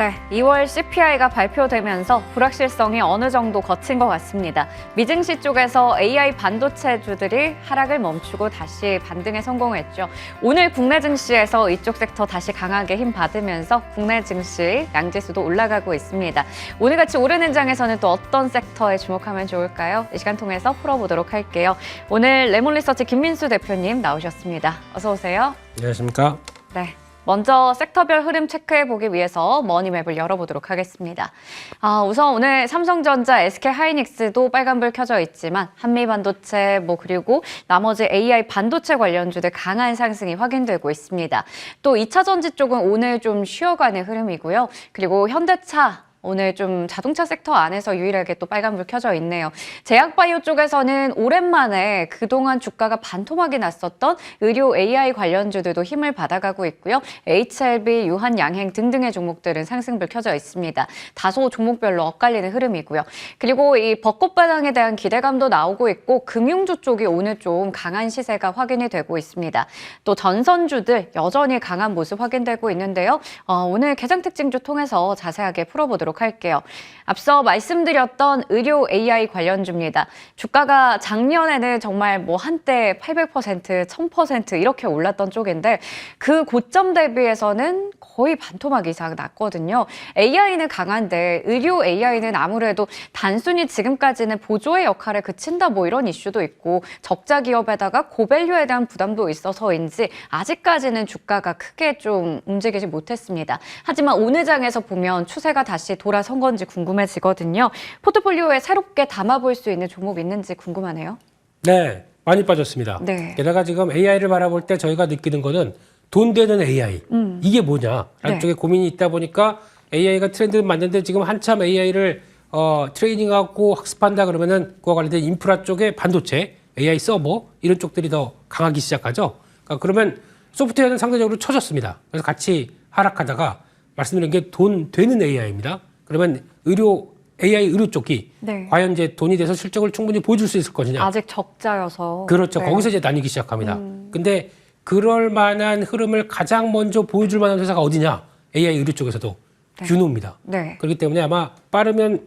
네, 2월 CPI가 발표되면서 불확실성이 어느 정도 거친 것 같습니다. 미증시 쪽에서 AI 반도체주들이 하락을 멈추고 다시 반등에 성공했죠. 오늘 국내 증시에서 이쪽 섹터 다시 강하게 힘 받으면서 국내 증시 양지수도 올라가고 있습니다. 오늘 같이 오르는 장에서는 또 어떤 섹터에 주목하면 좋을까요? 이 시간 통해서 풀어보도록 할게요. 오늘 레몬리서치 김민수 대표님 나오셨습니다. 어서 오세요. 안녕하십니까? 네. 먼저 섹터별 흐름 체크해보기 위해서 머니맵을 열어보도록 하겠습니다. 우선 오늘 삼성전자, SK하이닉스도 빨간불 켜져 있지만 한미반도체 그리고 나머지 AI 반도체 관련주들 강한 상승이 확인되고 있습니다. 또 2차 전지 쪽은 오늘 좀 쉬어가는 흐름이고요. 그리고 현대차 오늘 좀 자동차 섹터 안에서 유일하게 또 빨간불 켜져 있네요. 제약바이오 쪽에서는 오랜만에 그동안 주가가 반토막이 났었던 의료 AI 관련주들도 힘을 받아가고 있고요. HLB, 유한양행 등등의 종목들은 상승불 켜져 있습니다. 다소 종목별로 엇갈리는 흐름이고요. 그리고 이 벚꽃바당에 대한 기대감도 나오고 있고 금융주 쪽이 오늘 좀 강한 시세가 확인이 되고 있습니다. 또 전선주들 여전히 강한 모습 확인되고 있는데요. 오늘 개장 특징주 통해서 자세하게 풀어보도록 할게요. 앞서 말씀드렸던 의료 AI 관련주입니다. 주가가 작년에는 정말 한때 800%, 1000% 이렇게 올랐던 쪽인데 그 고점 대비해서는 거의 반토막 이상 났거든요. AI는 강한데 의료 AI는 아무래도 단순히 지금까지는 보조의 역할에 그친다 이런 이슈도 있고 적자 기업에다가 고밸류에 대한 부담도 있어서인지 아직까지는 주가가 크게 좀 움직이지 못했습니다. 하지만 오늘 장에서 보면 추세가 다시 돌아선 건지 궁금해지거든요. 포트폴리오에 새롭게 담아볼 수 있는 종목 있는지 궁금하네요. 네, 많이 빠졌습니다. 네. 게다가 지금 AI를 바라볼 때 저희가 느끼는 거는 돈 되는 AI. 이게 뭐냐? 라는 네. 쪽에 고민이 있다 보니까 AI가 트렌드를 맞는데 지금 한참 AI를 트레이닝하고 학습한다 그러면은 그와 관련된 인프라 쪽에 반도체, AI 서버 이런 쪽들이 더 강하기 시작하죠. 그러면 소프트웨어는 상대적으로 처졌습니다. 그래서 같이 하락하다가 말씀드린 게 돈 되는 AI입니다. 그러면 AI 의료 쪽이 네. 과연 이제 돈이 돼서 실적을 충분히 보여줄 수 있을 것이냐. 아직 적자여서. 그렇죠. 네. 거기서 이제 나뉘기 시작합니다. 근데 그럴 만한 흐름을 가장 먼저 보여줄 만한 회사가 어디냐? AI 의료 쪽에서도 네. 뷰노입니다. 네. 그렇기 때문에 아마 빠르면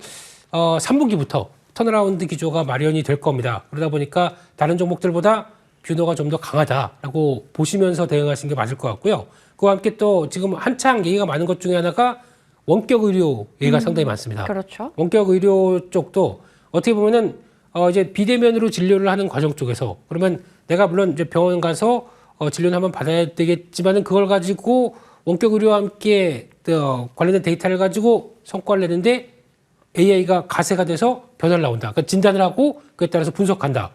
3분기부터 턴어라운드 기조가 마련이 될 겁니다. 그러다 보니까 다른 종목들보다 뷰노가 좀 더 강하다라고 보시면서 대응하시는 게 맞을 것 같고요. 그와 함께 또 지금 한창 얘기가 많은 것 중에 하나가 원격 의료 얘기가 상당히 많습니다. 그렇죠. 원격 의료 쪽도 어떻게 보면은 이제 비대면으로 진료를 하는 과정 쪽에서 그러면 내가 물론 이제 병원 가서 진료를 한번 받아야 되겠지만은 그걸 가지고 원격 의료와 함께 관련된 데이터를 가지고 성과를 내는데 AI가 가세가 돼서 변화를 나온다. 그러니까 진단을 하고 그에 따라서 분석한다.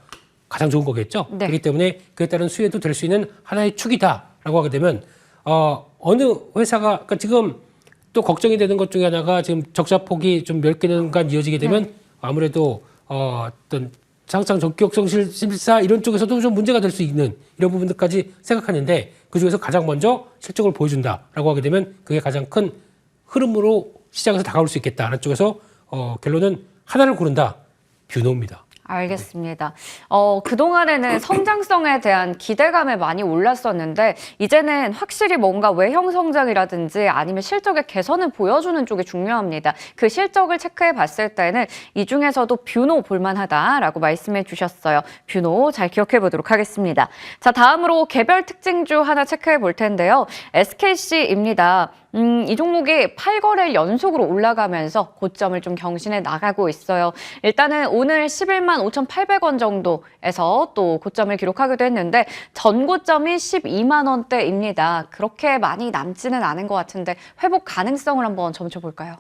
가장 좋은 거겠죠. 네. 그렇기 때문에 그에 따른 수혜도 될 수 있는 하나의 축이다라고 하게 되면 어느 회사가 그러니까 지금 또 걱정이 되는 것 중에 하나가 지금 적자 폭이 좀 몇 개년간 이어지게 되면 아무래도 어떤 상장 적격성 실사 이런 쪽에서도 좀 문제가 될 수 있는 이런 부분들까지 생각하는데 그중에서 가장 먼저 실적을 보여준다라고 하게 되면 그게 가장 큰 흐름으로 시장에서 다가올 수 있겠다라는 쪽에서 결론은 하나를 고른다. 뷰노입니다. 알겠습니다. 그동안에는 성장성에 대한 기대감에 많이 올랐었는데 이제는 확실히 뭔가 외형 성장이라든지 아니면 실적의 개선을 보여주는 쪽이 중요합니다. 그 실적을 체크해 봤을 때는 이 중에서도 뷰노 볼만하다라고 말씀해 주셨어요. 뷰노 잘 기억해 보도록 하겠습니다. 자, 다음으로 개별 특징주 하나 체크해 볼 텐데요. SKC입니다. 이 종목이 8거래일 연속으로 올라가면서 고점을 좀 경신해 나가고 있어요. 일단은 오늘 11만 5,800원 정도에서 또 고점을 기록하기도 했는데 전고점이 12만 원대입니다. 그렇게 많이 남지는 않은 것 같은데 회복 가능성을 한번 점쳐볼까요?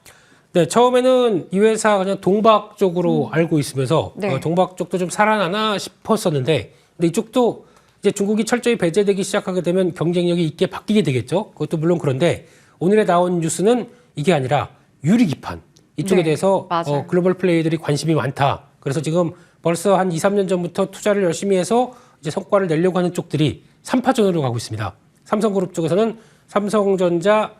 네, 처음에는 이 회사 그냥 동박 쪽으로 알고 있으면서 네. 동박 쪽도 좀 살아나나 싶었었는데 근데 이쪽도 이제 중국이 철저히 배제되기 시작하게 되면 경쟁력이 있게 바뀌게 되겠죠. 그것도 물론 그런데 오늘에 나온 뉴스는 이게 아니라 유리기판 이쪽에 네, 대해서 글로벌 플레이들이 관심이 많다. 그래서 지금 벌써 한 2, 3년 전부터 투자를 열심히 해서 이제 성과를 내려고 하는 쪽들이 3파전으로 가고 있습니다. 삼성그룹 쪽에서는 삼성전자,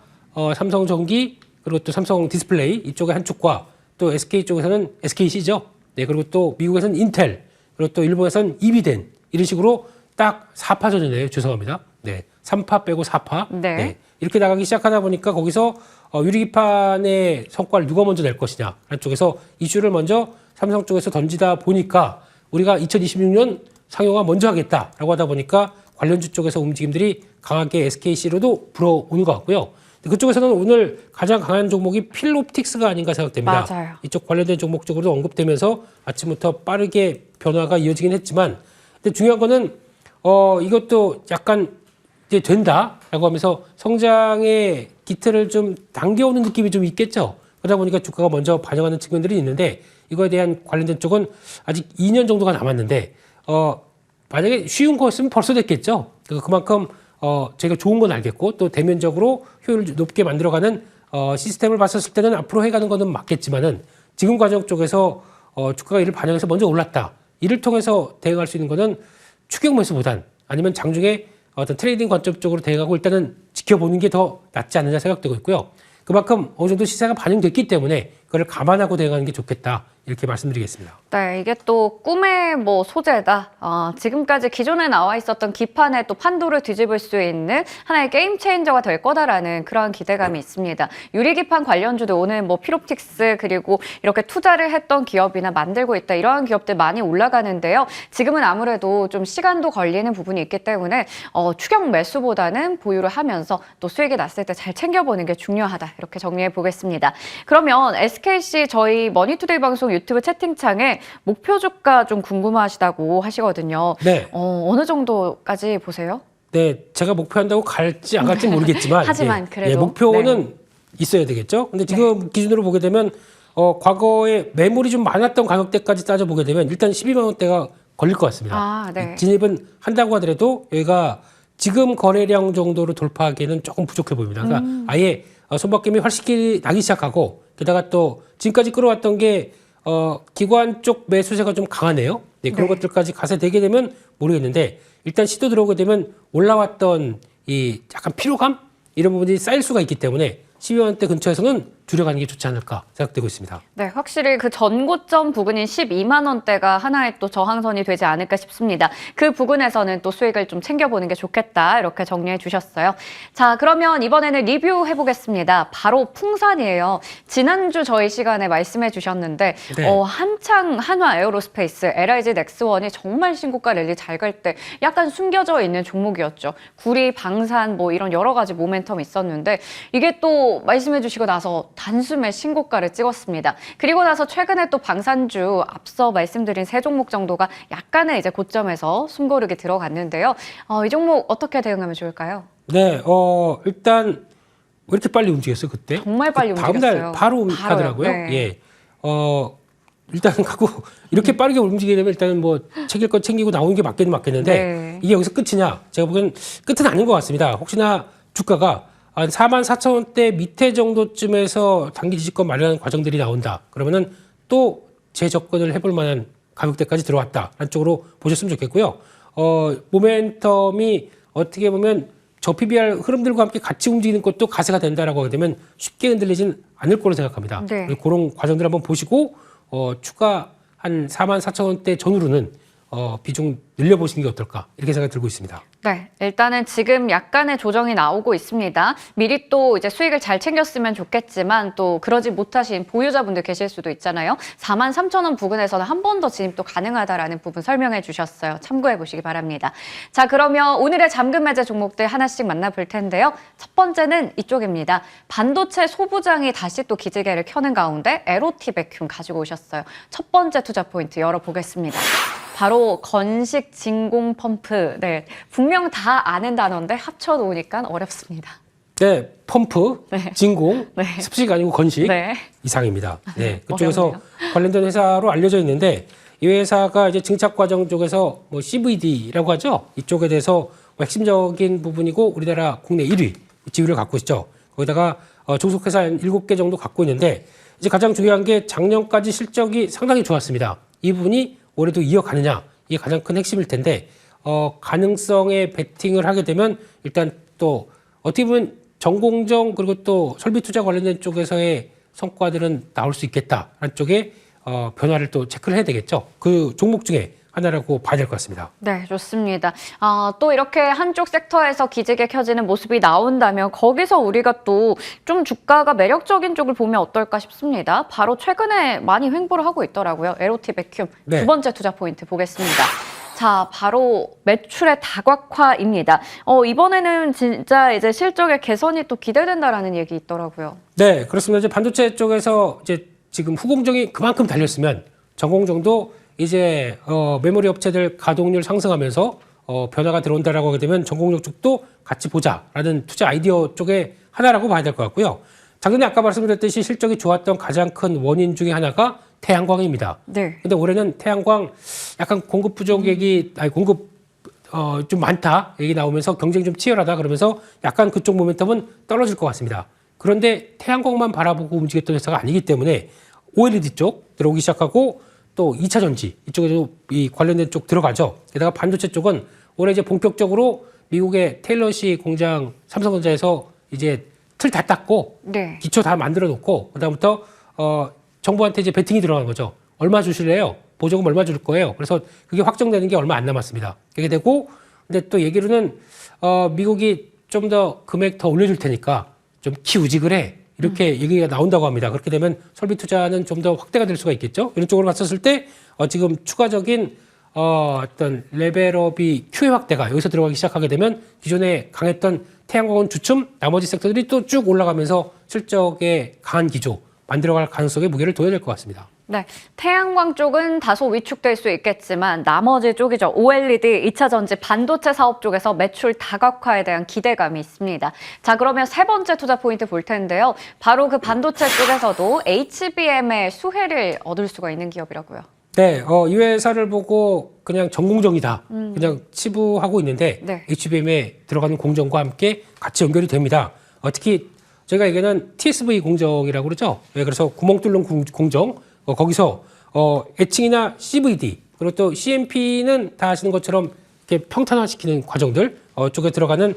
삼성전기 그리고 또 삼성 디스플레이 이쪽의 한 축과 또 SK 쪽에서는 SKC죠. 네, 그리고 또 미국에서는 인텔 그리고 또 일본에서는 이비덴 이런 식으로 딱 4파전이네요. 죄송합니다. 네, 3파 빼고 4파 네. 이렇게 나가기 시작하다 보니까 거기서 유리기판의 성과를 누가 먼저 낼 것이냐 라는 쪽에서 이슈를 먼저 삼성 쪽에서 던지다 보니까 우리가 2026년 상용화 먼저 하겠다라고 하다 보니까 관련주 쪽에서 움직임들이 강하게 SKC로도 불어오는 것 같고요. 그쪽에서는 오늘 가장 강한 종목이 필롭틱스가 아닌가 생각됩니다. 맞아요. 이쪽 관련된 종목 쪽으로도 언급되면서 아침부터 빠르게 변화가 이어지긴 했지만 근데 중요한 거는 이것도 약간 이제 된다라고 하면서 성장의 기틀을 좀 당겨오는 느낌이 좀 있겠죠. 그러다 보니까 주가가 먼저 반영하는 측면들이 있는데 이거에 대한 관련된 쪽은 아직 2년 정도가 남았는데 만약에 쉬운 거였으면 벌써 됐겠죠. 그만큼 저희가 좋은 건 알겠고 또 대면적으로 효율을 높게 만들어가는 시스템을 봤었을 때는 앞으로 해가는 거는 맞겠지만은 지금 과정 쪽에서 주가가 이를 반영해서 먼저 올랐다. 이를 통해서 대응할 수 있는 거는 추격 매수보단 아니면 장중에 어떤 트레이딩 관점 쪽으로 대응하고 일단은 지켜보는 게 더 낫지 않느냐 생각되고 있고요. 그만큼 어느 정도 시세가 반영됐기 때문에 그걸 감안하고 대응하는 게 좋겠다. 이렇게 말씀드리겠습니다. 네, 이게 또 꿈의 뭐 소재다. 지금까지 기존에 나와 있었던 기판의 또 판도를 뒤집을 수 있는 하나의 게임 체인저가 될 거다라는 그런 기대감이 있습니다. 유리기판 관련주도 오늘 뭐 필옵틱스 그리고 이렇게 투자를 했던 기업이나 만들고 있다 이러한 기업들 많이 올라가는데요. 지금은 아무래도 좀 시간도 걸리는 부분이 있기 때문에 추격 매수보다는 보유를 하면서 또 수익이 났을 때 잘 챙겨보는 게 중요하다. 이렇게 정리해 보겠습니다. 그러면 SKC 저희 머니투데이 방송 유튜브 채팅창에 목표 주가 좀 궁금하시다고 하시거든요. 네. 어느 정도까지 보세요? 네, 제가 목표한다고 갈지 안 갈지 모르겠지만 하지만 그래도 목표는 있어야 되겠죠. 근데 지금 기준으로 보게 되면 과거에 매물이 좀 많았던 가격대까지 따져보게 되면 일단 12만 원대가 걸릴 것 같습니다. 네. 진입은 한다고 하더라도 여기가 지금 거래량 정도로 돌파하기에는 조금 부족해 보입니다. 그러니까 아예 손바뀜이 훨씬 나기 시작하고 게다가 또 지금까지 끌어왔던 게 기관 쪽 매수세가 좀 강하네요. 네, 그런 것들까지 가세 되게 되면 모르겠는데 일단 시도 들어오게 되면 올라왔던 이 약간 피로감 이런 부분이 쌓일 수가 있기 때문에 12만 원대 근처에서는 줄여가는 게 좋지 않을까 생각되고 있습니다. 네, 확실히 그 전고점 부근인 12만 원대가 하나의 또 저항선이 되지 않을까 싶습니다. 그 부근에서는 또 수익을 좀 챙겨보는 게 좋겠다 이렇게 정리해 주셨어요. 자, 그러면 이번에는 리뷰해 보겠습니다. 바로 풍산이에요. 지난주 저희 시간에 말씀해 주셨는데 한창 한화 에어로스페이스, LIG 넥스원이 정말 신고가 랠리 잘 갈 때 약간 숨겨져 있는 종목이었죠. 구리, 방산 뭐 이런 여러 가지 모멘텀이 있었는데 이게 또 말씀해 주시고 나서 단숨에 신고가를 찍었습니다. 그리고 나서 최근에 또 방산주 앞서 말씀드린 세 종목 정도가 약간의 이제 고점에서 숨고르게 들어갔는데요. 이 종목 어떻게 대응하면 좋을까요? 네, 일단 왜 이렇게 빨리 움직였어요 그때? 정말 빨리 다음 움직였어요. 날 바로 가더라고요. 네. 예, 일단 갖고 이렇게 빠르게 움직이려면 일단은 뭐 챙길 건 챙기고 나오는 게 맞긴 맞겠는데 네. 이게 여기서 끝이냐? 제가 보기엔 끝은 아닌 것 같습니다. 혹시나 주가가 한 44,000원대 밑에 정도쯤에서 단기 지지권 마련하는 과정들이 나온다. 그러면은 또 재접근을 해볼 만한 가격대까지 들어왔다라는 쪽으로 보셨으면 좋겠고요. 모멘텀이 어떻게 보면 저 PBR 흐름들과 함께 같이 움직이는 것도 가세가 된다라고 하게 되면 쉽게 흔들리진 않을 거로 생각합니다. 네. 그런 과정들 한번 보시고 추가 한 44,000원대 전후로는 비중 늘려보시는 게 어떨까 이렇게 생각이 들고 있습니다. 네, 일단은 지금 약간의 조정이 나오고 있습니다. 미리 또 이제 수익을 잘 챙겼으면 좋겠지만 또 그러지 못하신 보유자분들 계실 수도 있잖아요. 43,000원 부근에서는 한 번 더 진입도 가능하다라는 부분 설명해 주셨어요. 참고해 보시기 바랍니다. 자, 그러면 오늘의 잠금 해제 종목들 하나씩 만나볼 텐데요. 첫 번째는 이쪽입니다. 반도체 소부장이 다시 또 기지개를 켜는 가운데 에로티 백큐 가지고 오셨어요. 첫 번째 투자 포인트 열어보겠습니다. 바로 건식 진공 펌프. 네, 분명 다 아는 단어인데 합쳐놓으니까 어렵습니다. 네, 펌프, 네. 진공, 네. 습식 아니고 건식 네. 이상입니다. 네, 그쪽에서 어렵네요. 관련된 회사로 알려져 있는데 이 회사가 이제 증착 과정 쪽에서 뭐 CVD라고 하죠. 이쪽에 대해서 핵심적인 부분이고 우리나라 국내 1위 지위를 갖고 있죠. 거기다가 종속회사 7개 정도 갖고 있는데 이제 가장 중요한 게 작년까지 실적이 상당히 좋았습니다. 이 부분이 올해도 이어가느냐 이게 가장 큰 핵심일 텐데 가능성에 베팅을 하게 되면 일단 또 어떻게 보면 전공정 그리고 또 설비 투자 관련된 쪽에서의 성과들은 나올 수 있겠다라는 쪽에 변화를 또 체크를 해야 되겠죠. 그 종목 중에 하나라고 봐야 될 것 같습니다. 네, 좋습니다. 또 이렇게 한쪽 섹터에서 기지개 켜지는 모습이 나온다면 거기서 우리가 또 좀 주가가 매력적인 쪽을 보면 어떨까 싶습니다. 바로 최근에 많이 횡보를 하고 있더라고요. LOT 베큐 네. 두 번째 투자 포인트 보겠습니다. 자, 바로 매출의 다각화입니다. 이번에는 진짜 이제 실적의 개선이 또 기대된다라는 얘기 있더라고요. 네, 그렇습니다. 이제 반도체 쪽에서 이제 지금 후공정이 그만큼 달렸으면 전공정도 이제 메모리 업체들 가동률 상승하면서 변화가 들어온다라고 하게 되면 전공정 쪽도 같이 보자라는 투자 아이디어 쪽에 하나라고 봐야 될 것 같고요. 작년에 아까 말씀드렸듯이 실적이 좋았던 가장 큰 원인 중에 하나가 태양광입니다. 네. 근데 올해는 태양광 약간 공급 부족 얘기, 공급 좀 많다 얘기 나오면서 경쟁이 좀 치열하다 그러면서 약간 그쪽 모멘텀은 떨어질 것 같습니다. 그런데 태양광만 바라보고 움직였던 회사가 아니기 때문에 OLED 쪽 들어오기 시작하고 또 2차 전지 이쪽에도 이 관련된 쪽 들어가죠. 게다가 반도체 쪽은 올해 이제 본격적으로 미국의 테일러시 공장 삼성전자에서 이제 틀 다 닦고 네. 기초 다 만들어 놓고 그다음부터 정부한테 이제 베팅이 들어간 거죠. 얼마 주실래요? 보조금 얼마 줄 거예요? 그래서 그게 확정되는 게 얼마 안 남았습니다. 그게 되고 근데 또 얘기로는 미국이 좀 더 금액 더 올려줄 테니까 좀 키우직을 해. 이렇게 얘기가 나온다고 합니다. 그렇게 되면 설비 투자는 좀 더 확대가 될 수가 있겠죠. 이런 쪽으로 봤었을 때 지금 추가적인 어떤 레벨업이 QA 확대가 여기서 들어가기 시작하게 되면 기존에 강했던 태양광은 주춤 나머지 섹터들이 또 쭉 올라가면서 실적의 강한 기조 만들어갈 가능성에 무게를 둬야 될 것 같습니다. 네, 태양광 쪽은 다소 위축될 수 있겠지만 나머지 쪽이죠. OLED, 2차 전지, 반도체 사업 쪽에서 매출 다각화에 대한 기대감이 있습니다. 자, 그러면 세 번째 투자 포인트 볼 텐데요. 바로 그 반도체 쪽에서도 HBM의 수혜를 얻을 수가 있는 기업이라고요. 네, 이 회사를 보고 그냥 전공정이다. 그냥 치부하고 있는데 네. HBM에 들어가는 공정과 함께 같이 연결이 됩니다. 특히 저희가 얘기하는 TSV 공정이라고 그러죠. 네, 그래서 구멍 뚫는 공정. 거기서 애칭이나 CVD 그리고 또 CMP는 다 아시는 것처럼 이렇게 평탄화시키는 과정들 쪽에 들어가는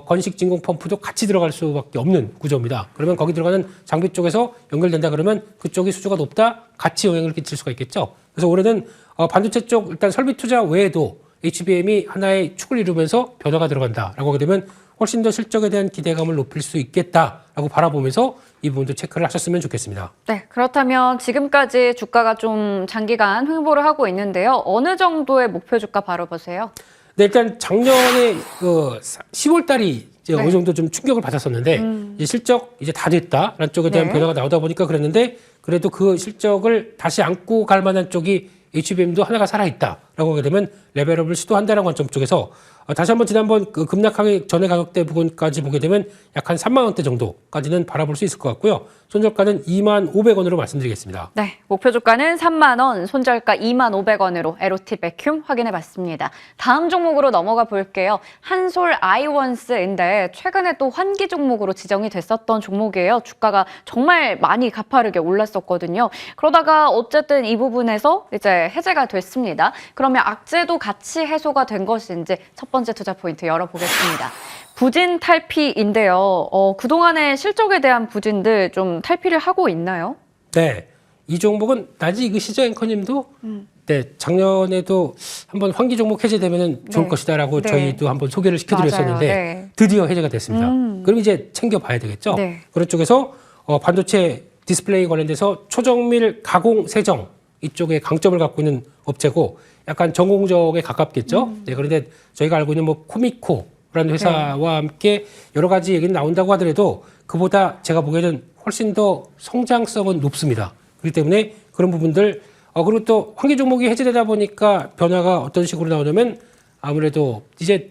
건식 진공 펌프도 같이 들어갈 수밖에 없는 구조입니다. 그러면 거기 들어가는 장비 쪽에서 연결된다 그러면 그쪽이 수주가 높다 같이 영향을 끼칠 수가 있겠죠. 그래서 올해는 반도체 쪽 일단 설비 투자 외에도 HBM이 하나의 축을 이루면서 변화가 들어간다라고 하게 되면 훨씬 더 실적에 대한 기대감을 높일 수 있겠다라고 바라보면서 이 부분도 체크를 하셨으면 좋겠습니다. 네, 그렇다면 지금까지 주가가 좀 장기간 횡보를 하고 있는데요. 어느 정도의 목표 주가 바로 보세요? 네, 일단 작년에 10월 달이 이제 네. 어느 정도 좀 충격을 받았었는데 이제 실적 이제 다 됐다라는 쪽에 대한 네. 변화가 나오다 보니까 그랬는데 그래도 그 실적을 다시 안고 갈 만한 쪽이 HBM도 하나가 살아있다라고 하게 되면 레벨업을 시도한다는 관점 쪽에서 다시 한번 지난번 그 급락하기 전의 가격대 부분까지 보게 되면 약 한 3만 원대 정도까지는 바라볼 수 있을 것 같고요. 손절가는 2만 500원으로 말씀드리겠습니다. 네, 목표 주가는 3만 원, 손절가 2만 500원으로 LOT 베큐 확인해 봤습니다. 다음 종목으로 넘어가 볼게요. 한솔 아이원스인데 최근에 또 환기 종목으로 지정이 됐었던 종목이에요. 주가가 정말 많이 가파르게 올랐었거든요. 그러다가 어쨌든 이 부분에서 이제 해제가 됐습니다. 그러면 악재도 같이 해소가 된 것인지 첫 번째 투자 포인트 열어보겠습니다. 부진 탈피인데요. 그동안의 실적에 대한 부진들 좀 탈피를 하고 있나요? 네, 이 종목은 나지 이그시저 앵커님도 네, 작년에도 한번 환기 종목 해제되면 좋을 네. 것이다라고 네. 저희도 한번 소개를 시켜드렸었는데 맞아요. 네. 드디어 해제가 됐습니다. 그럼 이제 챙겨봐야 되겠죠. 네. 그런 쪽에서 반도체 디스플레이 관련돼서 초정밀 가공 세정 이쪽에 강점을 갖고 있는 업체고 약간 전공정에 가깝겠죠. 네, 그런데 저희가 알고 있는 뭐 코미코라는 회사와 함께 여러 가지 얘기는 나온다고 하더라도 그보다 제가 보기에는 훨씬 더 성장성은 높습니다. 그렇기 때문에 그런 부분들 그리고 또 환기 종목이 해제되다 보니까 변화가 어떤 식으로 나오냐면 아무래도 이제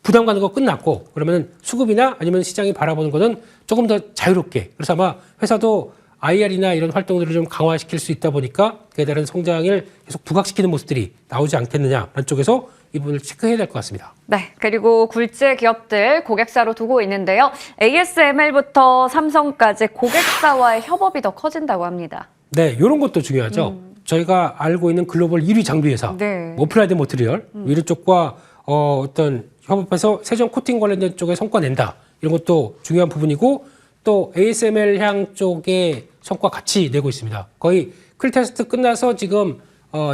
부담 가는 거 끝났고 그러면 수급이나 아니면 시장이 바라보는 거는 조금 더 자유롭게 그래서 아마 회사도 IR이나 이런 활동들을 좀 강화시킬 수 있다 보니까 그에 따른 성장을 계속 부각시키는 모습들이 나오지 않겠느냐라는 쪽에서 이 부분을 체크해야 될 것 같습니다. 네, 그리고 굴지의 기업들 고객사로 두고 있는데요. ASML부터 삼성까지 고객사와의 협업이 더 커진다고 합니다. 네, 이런 것도 중요하죠. 저희가 알고 있는 글로벌 1위 장비 회사, 네. 어플라이드 모트리얼 이런 쪽과 어떤 협업해서 세정 코팅 관련된 쪽에 성과 낸다 이런 것도 중요한 부분이고 또 ASML 향 쪽에 성과 같이 내고 있습니다. 거의 클 테스트 끝나서 지금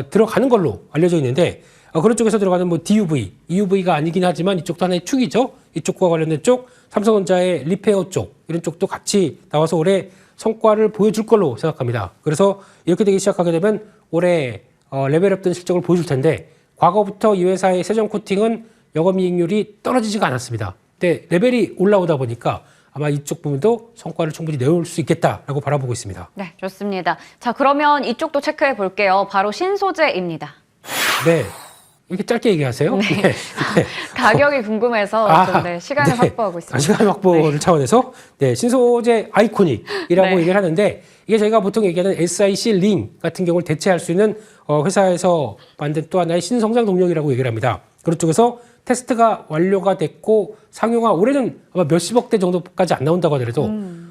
들어가는 걸로 알려져 있는데 그런 쪽에서 들어가는 뭐 DUV, EUV가 아니긴 하지만 이쪽도 하나의 축이죠. 이쪽과 관련된 쪽, 삼성전자의 리페어 쪽 이런 쪽도 같이 나와서 올해 성과를 보여줄 걸로 생각합니다. 그래서 이렇게 되기 시작하게 되면 올해 레벨업된 실적을 보여줄 텐데 과거부터 이 회사의 세정 코팅은 영업이익률이 떨어지지가 않았습니다. 근데 레벨이 올라오다 보니까 아마 이쪽 부분도 성과를 충분히 내올 수 있겠다라고 바라보고 있습니다. 네, 좋습니다. 자, 그러면 이쪽도 체크해 볼게요. 바로 신소재입니다. 네. 이렇게 짧게 얘기하세요? 네. 네. 가격이 궁금해서 좀 네, 시간을 확보하고 있습니다. 시간 확보를 차원에서 신소재 아이코닉이라고 네. 얘기를 하는데 이게 저희가 보통 얘기하는 SiC 링 같은 경우를 대체할 수 있는 회사에서 만든 또 하나의 신성장 동력이라고 얘기를 합니다. 그런 쪽에서 테스트가 완료가 됐고 상용화 올해는 아마 몇십억 대 정도까지 안 나온다고 하더라도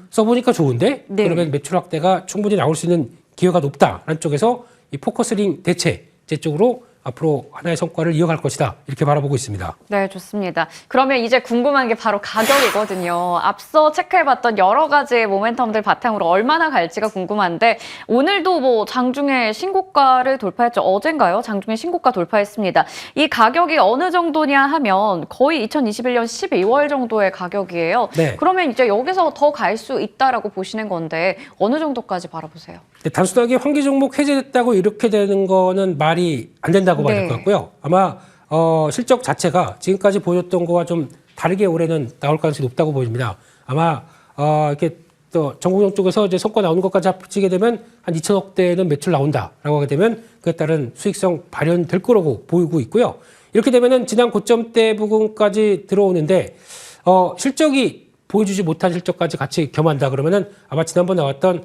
써보니까 좋은데 네. 그러면 매출 확대가 충분히 나올 수 있는 기회가 높다라는 쪽에서 이 포커스링 대체 제 쪽으로 앞으로 하나의 성과를 이어갈 것이다 이렇게 바라보고 있습니다. 네, 좋습니다. 그러면 이제 궁금한 게 바로 가격이거든요. 앞서 체크해봤던 여러 가지의 모멘텀들 바탕으로 얼마나 갈지가 궁금한데 오늘도 뭐 장중에 신고가를 돌파했죠. 어젠가요? 장중에 신고가 돌파했습니다. 이 가격이 어느 정도냐 하면 거의 2021년 12월 정도의 가격이에요. 네. 그러면 이제 여기서 더 갈 수 있다라고 보시는 건데 어느 정도까지 바라보세요? 단순하게 환기 종목 해제됐다고 이렇게 되는 거는 말이 안 된다고 봐야 될 것 네. 같고요. 아마 실적 자체가 지금까지 보여줬던 거와 좀 다르게 올해는 나올 가능성이 높다고 보입니다. 아마 이렇게 또 전공용 쪽에서 이제 성과 나오는 것까지 합치게 되면 한 2천억 대는 매출 나온다라고 하게 되면 그에 따른 수익성 발현될 거라고 보이고 있고요. 이렇게 되면은 지난 고점대 부근까지 들어오는데 실적이 보여주지 못한 실적까지 같이 겸한다 그러면은 아마 지난번 나왔던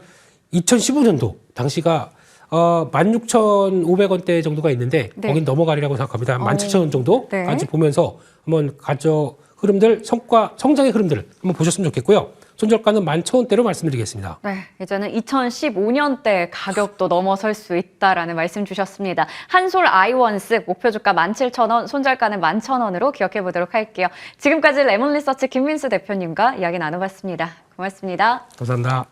2015년도 당시가 16,500원대 정도가 있는데 네. 거긴 넘어가리라고 생각합니다. 17,000원 정도까지 네. 보면서 한번 흐름들, 성장의 흐름들을 한번 보셨으면 좋겠고요. 손절가는 11,000원대로 말씀드리겠습니다. 네, 이제는 2015년대 가격도 넘어설 수 있다라는 말씀 주셨습니다. 한솔 아이원스 목표 주가 17,000원, 손절가는 11,000원으로 기억해 보도록 할게요. 지금까지 레몬리서치 김민수 대표님과 이야기 나눠봤습니다. 고맙습니다. 감사합니다.